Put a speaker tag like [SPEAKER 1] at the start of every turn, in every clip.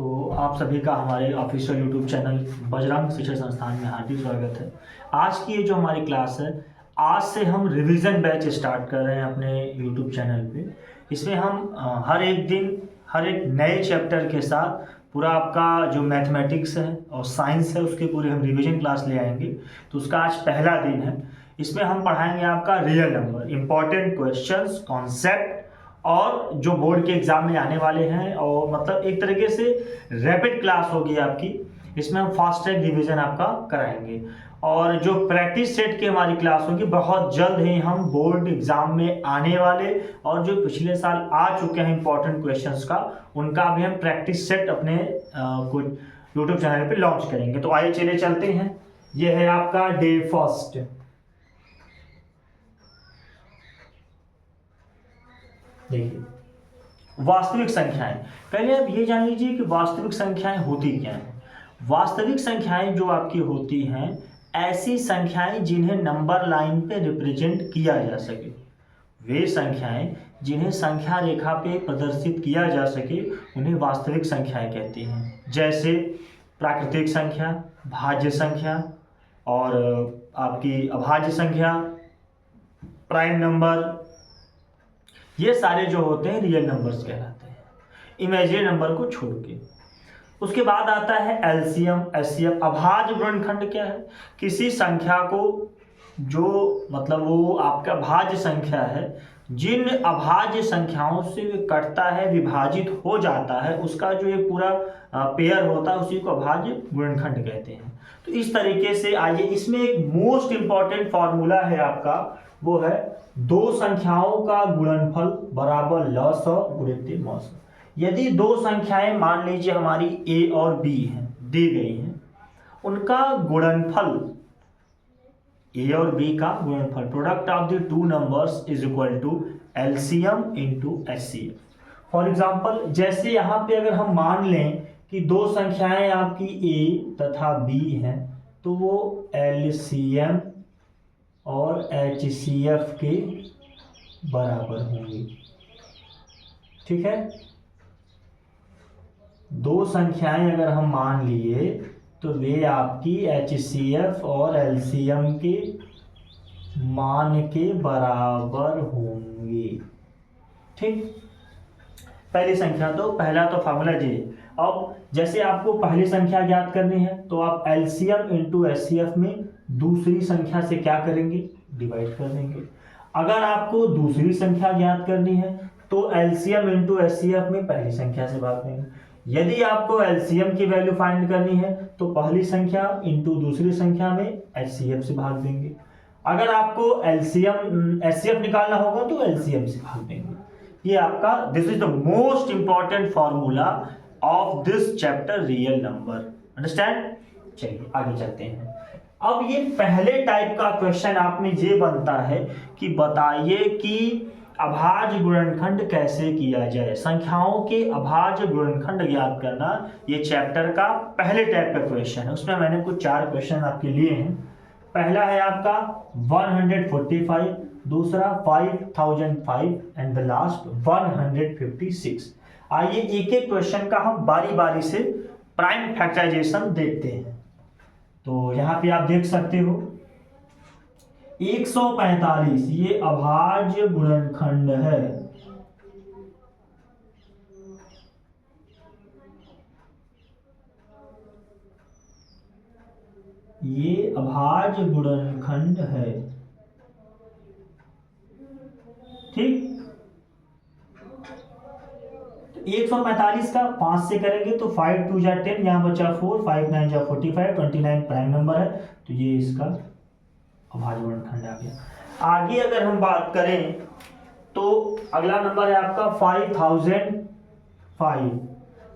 [SPEAKER 1] तो आप सभी का हमारे ऑफिशियल यूट्यूब चैनल बजरंग शिक्षण संस्थान में हार्दिक स्वागत है। आज की ये जो हमारी क्लास है, आज से हम रिवीजन बैच स्टार्ट कर रहे हैं अपने यूट्यूब चैनल पे। इसमें हम हर एक दिन हर एक नए चैप्टर के साथ पूरा आपका जो मैथमेटिक्स है और साइंस है उसके पूरे हम रिवीजन क्लास ले आएंगे। तो उसका आज पहला दिन है। इसमें हम पढ़ाएंगे आपका real number, important questions, concept और जो बोर्ड के एग्जाम में आने वाले हैं, और मतलब एक तरीके से रैपिड क्लास होगी आपकी। इसमें हम फास्ट ट्रैक डिवीजन आपका कराएंगे और जो प्रैक्टिस सेट की हमारी क्लास होगी बहुत जल्द ही हम बोर्ड एग्जाम में आने वाले और जो पिछले साल आ चुके हैं इंपॉर्टेंट क्वेश्चंस का, उनका भी हम प्रैक्टिस सेट अपने कुछ यूट्यूब चैनल पे लॉन्च करेंगे। तो आइए चले चलते हैं। ये है आपका डे फर्स्ट। देखिए, वास्तविक संख्याएं। पहले आप ये जान लीजिए कि वास्तविक संख्याएं होती क्या हैं। वास्तविक संख्याएं जो आपकी होती हैं, ऐसी संख्याएं जिन्हें नंबर लाइन पे रिप्रेजेंट किया जा सके। वे संख्याएं जिन्हें संख्या रेखा पे प्रदर्शित किया जा सके उन्हें वास्तविक संख्याएं कहते हैं। जैसे प्राकृतिक संख्या, भाज्य संख्या और आपकी अभाज्य संख्या, प्राइम नंबर, ये सारे जो होते हैं रियल नंबर्स कहलाते हैं, इमेजिनरी नंबर को छोड़ के। उसके बाद आता है एलसीएम, एचसीएफ। अभाज्य गुणनखंड क्या है? किसी संख्या को जो मतलब वो आपका भाज्य संख्या है, जिन अभाज्य संख्याओं से कटता है, विभाजित हो जाता है, उसका जो ये पूरा पेयर होता है उसी को अभाज्य गुणनखंड कहते हैं। तो इस तरीके से आइए, इसमें एक मोस्ट इंपॉर्टेंट फॉर्मूला है आपका, वो है दो संख्याओं का गुणनफल बराबर लस गुणित मस। यदि दो संख्याएं मान लीजिए हमारी a और b हैं, दी गई हैं, उनका गुणनफल a और b का गुणनफल, product of the two numbers is equal to LCM into HCF. For example, जैसे यहाँ पे अगर हम मान लें कि दो संख्याएं आपकी a तथा b हैं, तो वो एलसीएम और एचसीएफ के बराबर होंगी। ठीक है, दो संख्याएं अगर हम मान लिए तो वे आपकी एचसीएफ और एलसीएम के मान के बराबर होंगे। ठीक, पहली संख्या, तो पहला तो फार्मूला जी। अब जैसे आपको पहली संख्या ज्ञात करनी है तो आप एलसीएम इंटू एचसीएफ में दूसरी संख्या से क्या करेंगे? डिवाइड कर देंगे। अगर आपको दूसरी संख्या ज्ञात करनी है तो एलसीएम इंटू एचसीएफ में पहली संख्या से भाग देंगे। यदि आपको एलसीएम की वैल्यू फाइंड करनी है तो पहली संख्या इंटू दूसरी संख्या में एचसीएफ से भाग देंगे। अगर आपको एलसीएम एचसीएफ निकालना होगा तो एलसीएम से भाग देंगे। ये आपका this is the most important formula of this chapter real number. Understand? चलिए आगे चलते हैं। अब ये पहले टाइप का क्वेश्चन आप में ये बनता है कि बताइए कि अभाज्य गुणनखंड कैसे किया जाए। संख्याओं के अभाज्य गुणनखंड ज्ञात करना ये चैप्टर का पहले टाइप का क्वेश्चन है। उसमें मैंने कुछ 4 क्वेश्चन आपके लिए हैं। पहला है आपका 145, दूसरा 5005 एंड द लास्ट 156। आइए एक एक क्वेश्चन का हम बारी बारी से प्राइम फैक्टराइजेशन देखते हैं। तो यहाँ पे आप देख सकते हो 145 ये अभाज्य गुणनखंड है। ये अभाज्य गुणनखंड है। ठीक, 145 का 5 से करेंगे तो 5 2 जा 10, यहाँ बचा 4, 5 9 जा 45, 29 प्राइम नंबर है, तो ये इसका अभाज्य गुणनखंड आ गया। आगे अगर हम बात करें तो अगला नंबर है आपका 5005।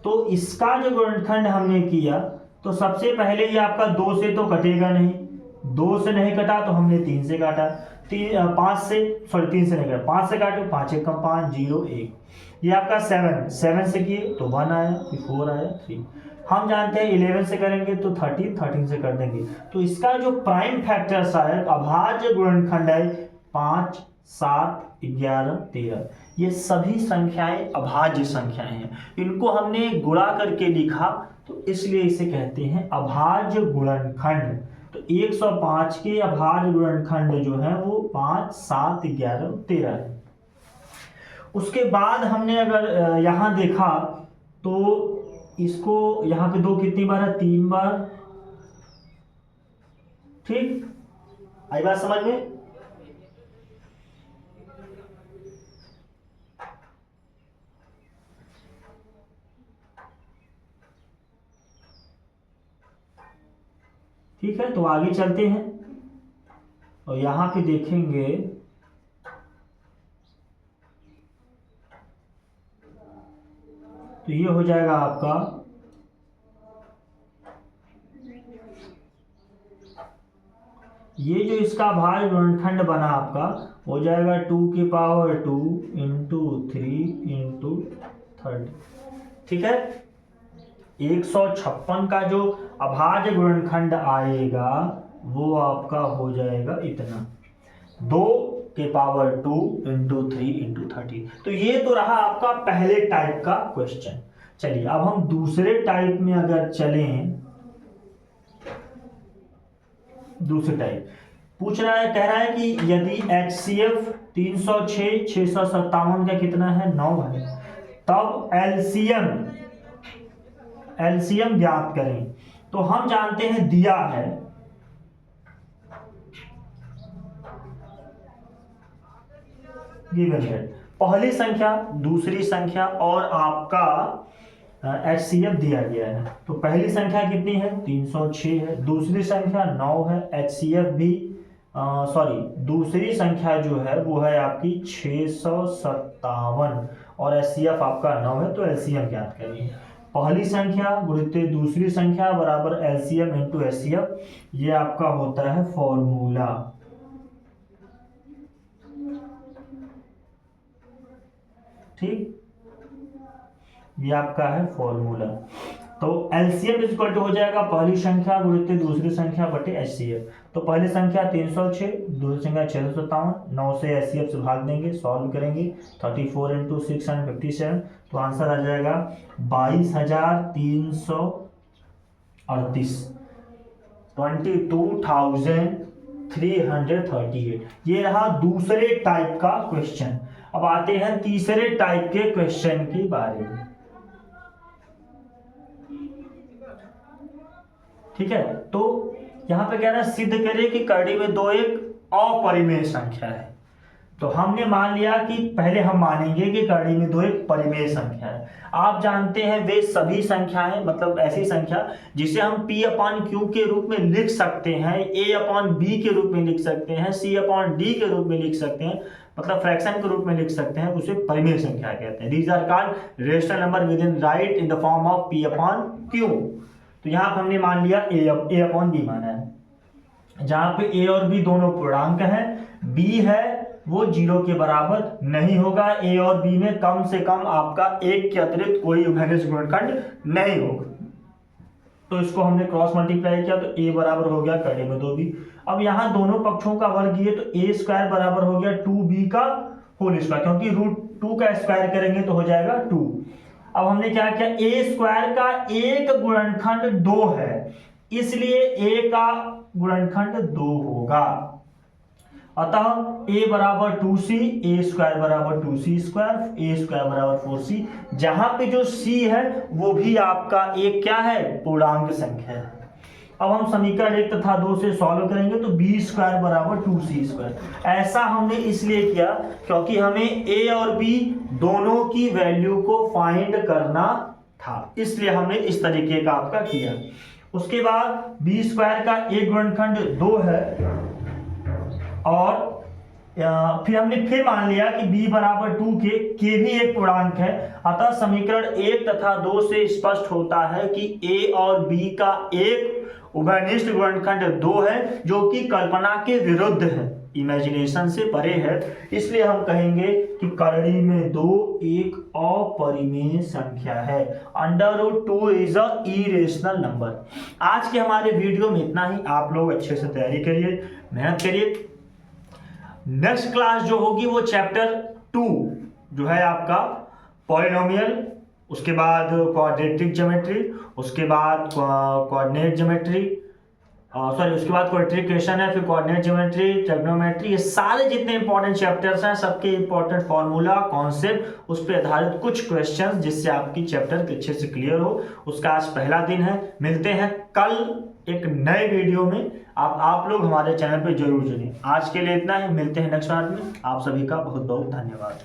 [SPEAKER 1] तो इसका जो गुणनखंड हमने किया तो सबसे पहले ये आपका 2 से तो कटेगा नहीं, 2 से नहीं कटा तो हमने 3 से काटा, 3 से नहीं कटा, 5 से काटो, 5 1 5 0 1। ये आपका 7 से किए तो 1 आया, फिर 4 आया, 3। हम जानते हैं 11 से करेंगे तो 13 से कर देंगे। तो इसका जो प्राइम फैक्टर्स है, अभाज्य गुणनखंड है 5 7, 11, 13 ये सभी संख्याएं अभाज्य संख्याएं हैं। इनको हमने गुणा करके लिखा तो इसलिए इसे कहते हैं अभाज्य गुणनखंड। तो 105 के अभाज्य गुणनखंड जो है वो 5, 7, 11, 13 है। उसके बाद हमने अगर यहाँ देखा तो इसको यहाँ पे 2 कितनी बार है, 3 बार। ठीक, आई बात समझ में? ठीक है, तो आगे चलते हैं और यहां पे देखेंगे तो ये हो जाएगा आपका ये जो इसका भाज्य गुणनखंड बना आपका हो जाएगा 2 की पावर 2 इंटू 3 इंटू 30। ठीक है, 156 का जो अभाज्य गुणनखंड आएगा वो आपका हो जाएगा इतना, 2 के पावर 2 इंटू 3 इंटू 30। तो ये तो रहा आपका पहले टाइप का क्वेश्चन। चलिए अब हम दूसरे टाइप में अगर चलें, दूसरे टाइप पूछ रहा है, कह रहा है कि यदि HCF 306 657 का कितना है, 9 है, तब एलसीएम ज्ञात करें। तो हम जानते हैं दिया है गिवन है पहली संख्या, दूसरी संख्या और आपका HCF दिया गया है। तो पहली संख्या कितनी है, 306 है, दूसरी संख्या 9 है, HCF भी दूसरी संख्या जो है वो है आपकी 657 और HCF आपका 9 है। तो एलसीएम ज्ञात करिए। पहली संख्या गुणित दूसरी संख्या बराबर एलसीएम इंटू HCF, ये आपका होता है फॉर्मूला। ठीक, ये आपका है फॉर्मूला। तो एलसीएम इज इक्वल टू हो जाएगा पहली संख्या गुणित दूसरी संख्या बटे HCF। तो पहली संख्या 306, दूसरी संख्या 657, 9 से HCF से भाग देंगे, सॉल्व करेंगे, 34 इंटू 657, तो आंसर आ जाएगा 22,338, 22,338। ये रहा दूसरे टाइप का क्वेश्चन। अब आते हैं तीसरे टाइप के क्वेश्चन के बारे में। ठीक है, तो यहां पे कह रहा है सिद्ध करें कि करड़ी में 2 एक अपरिमेय संख्या है। तो हमने मान लिया कि पहले हम मानेंगे कि करड़ी में 2 एक परिमेय संख्या है। आप जानते हैं वे सभी संख्याएं, मतलब ऐसी संख्या जिसे हम P/Q के रूप में लिख सकते हैं, A/B के रूप में लिख सकते हैं, C/D के रूप में लिख सकते हैं, मतलब फ्रैक्शन के रूप में लिख सकते हैं, उसे परिमेय संख्या कहते हैं। These are called rational number within write in the form of P/Q। तो यहाँ पर हमने मान लिया A/B माना है, जहां पे A और B दोनों पूर्णांक हैं, B है वो 0 के बराबर नहीं होगा, A और B में कम से कम आपका 1 के अतिरिक्त कोई उभयनिष्ठ गुणनखंड नहीं होगा। तो इसको हमने क्रॉस मल्टीप्लाई किया तो A बराबर हो गया करड़ी में 2B। अब यहाँ दोनों पक्षों का वर्ग किए तो A स्क्वायर बराबर हो गया 2B का होल स्क्वायर, क्योंकि √2 का स्क्वायर करेंगे तो हो जाएगा 2। अब हमने क्या किया, A स्क्वायर का एक गुणनखंड 2 है, इसलिए A का गुणनखंड 2 होगा। अतः A बराबर 2C, A स्क्वायर बराबर 2C स्क्वायर, A स्क्वायर बराबर 4C। जहां पे जो C है वो भी आपका एक क्या है, पूर्णांक संख्या है। अब हम समीकरण 1 तथा 2 से सॉल्व करेंगे तो B स्क्वायर बराबर 2C स्क्वायर। ऐसा हमने इसलिए किया क्योंकि हमें A और B दोनों की वैल्यू को फाइंड करना था, इसलिए हमने इस तरीके का आपका किया। उसके बाद B स्क्वायर का एक गुणनखंड 2 है और फिर हमने फिर मान लिया कि B बराबर 2 के भी एक पूर्णांक है। अतः समीकरण 1 तथा 2 से स्पष्ट होता है कि A और B का एक उभयनिष्ठ गुणनखंड 2 है, जो कि कल्पना के विरुद्ध है, इमेजिनेशन से परे है। इसलिए हम कहेंगे कि करड़ी में 2 एक अपरिमेय संख्या है। √2 इज अ इरेशनल नंबर। आज के हमारे वीडियो में इतना ही। आप लोग अच्छे से तैयारी करिए, मेहनत करिए। नेक्स्ट क्लास जो होगी वो चैप्टर 2 जो है आपका पॉलिनोमियल, उसके बाद क्वाड्रेटिक ज्योमेट्री, उसके बाद कोऑर्डिनेट ज्योमेट्री, उसके बाद क्वाड्रेटिक इक्वेशन है, फिर कोऑर्डिनेट ज्योमेट्री, ट्रिग्नोमेट्री, ये सारे जितने इंपॉर्टेंट चैप्टर्स हैं सबके इंपॉर्टेंट फार्मूला, कॉन्सेप्ट, उस पर आधारित कुछ क्वेश्चंस जिससे आपकी चैप्टर अच्छे से क्लियर हो, उसका आज पहला दिन है। मिलते हैं कल एक नए वीडियो में। आप लोग हमारे चैनल पे जरूर जुड़िए। आज के लिए इतना ही, मिलते हैं नेक्स्ट बार में। आप सभी का बहुत बहुत धन्यवाद।